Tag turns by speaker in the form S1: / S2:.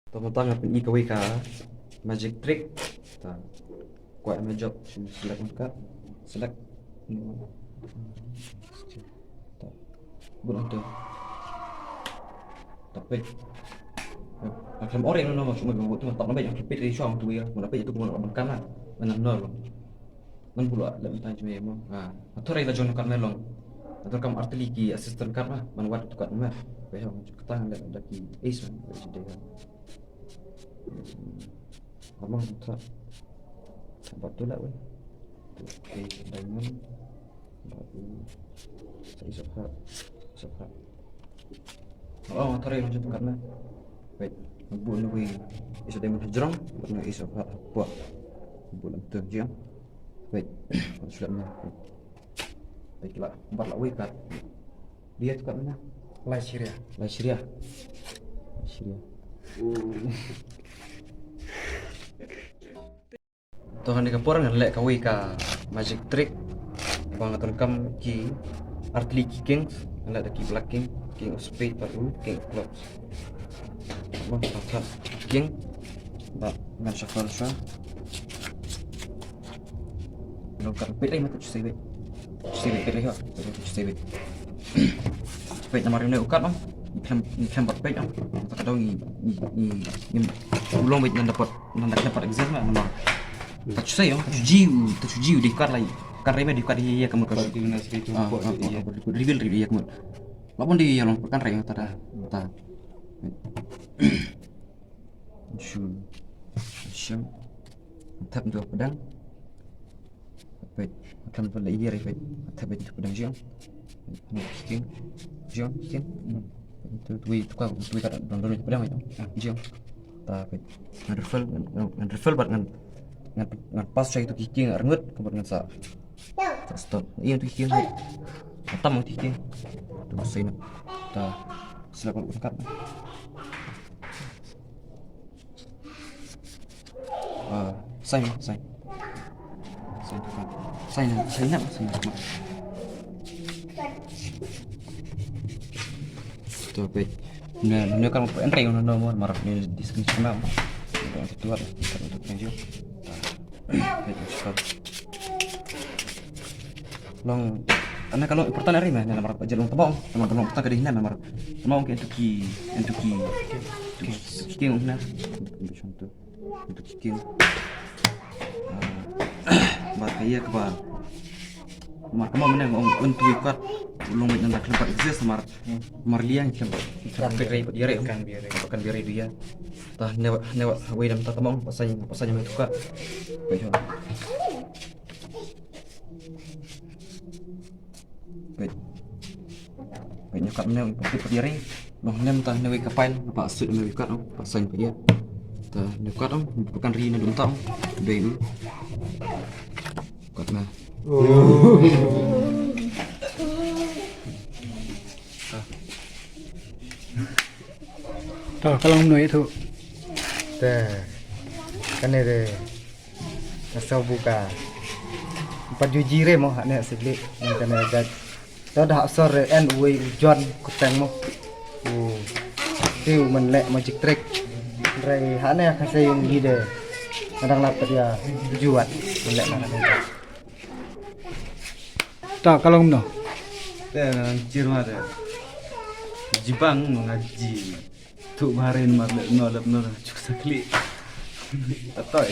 S1: Tama-tama pun ikaw ka magic trick. Ta. Kuat na job select ka. Select. Ta. Bulan tu. Tapi akan orang yang cuma buat tu tak nampak yang tapi dari syang tu ya. Mun apa itu mun makan lah. Mana nol. Man pula lebih tanya cuma emo. Atau rai la jono kan melong. Atau kam artili ki assistant kan lah. Man wat tu kan mah. Bayar ketang ada ki ace man. Jadi kan. Abang tak tempat tu lah weh. Okay, diamond baru saya subhat. Oh, tarik macam tu karena wait, buat ni weh. Isu diamond hijrong, buat isu subhat buat bulan tu je. Wait, sudah mana? Baiklah, empat lah weh kat. Dia tu kat mana?
S2: Syria.
S1: Syria. Tuhan di kampung kan lek kawai ka magic trick bang aton kam ki artli ki kings lek ki black king of spade baru king of clubs bang tak king ba ngan shuffle sha lo kan pet ai mata cusai pet ai ha cusai pet pet nama rene ukat bang ikan pet bang tak tahu ni ulong pet nan dapat exam lah nama tak cusai tak cuci di kar lagi kar reme di kar dia kamu kar
S2: Di nas itu buat dia.
S1: reveal dia kamu lapon dia yang kan reme tada ta shum tap tu pedang akan boleh dia reme tap itu pedang jam king itu tu kata don pedang itu jam tapi ngan bat ngan pas saya itu kicking rengut kemudian sa stop iya itu kicking atam itu kicking tu saya nak ta silakan ungkap saya nak tu pe nah kan entry no marah ni description nama itu ada untuk penjuru long ana kalau important hari mah nomor jalung tabong teman-teman kita kedihinan nomor mau ke untuk ki na untuk ki bar kaya ke bar mar kamu menang untuk ikat ulung mit nandak lempat exist mar liang kempat biare kan biare dia tah newa we dam ta tamong pasanya mai tuka baik baik nyokap menang ikut biare long nem tah newe kapail apa asut newe kat pasanya dia tah nyokap bukan ri na duntang baby kat na
S2: Kalau menurut itu, kan ada asal buka 4 juji re mo haknya sebeli kan ada dah asal en we John kutang mo tu menlek magic trick re haknya kasih yang gide kadang lapar dia juat menlek mana tak kalau menurut
S3: Anjir mah ada Jepang mengaji tu kemarin malah nolak cukup sekali atau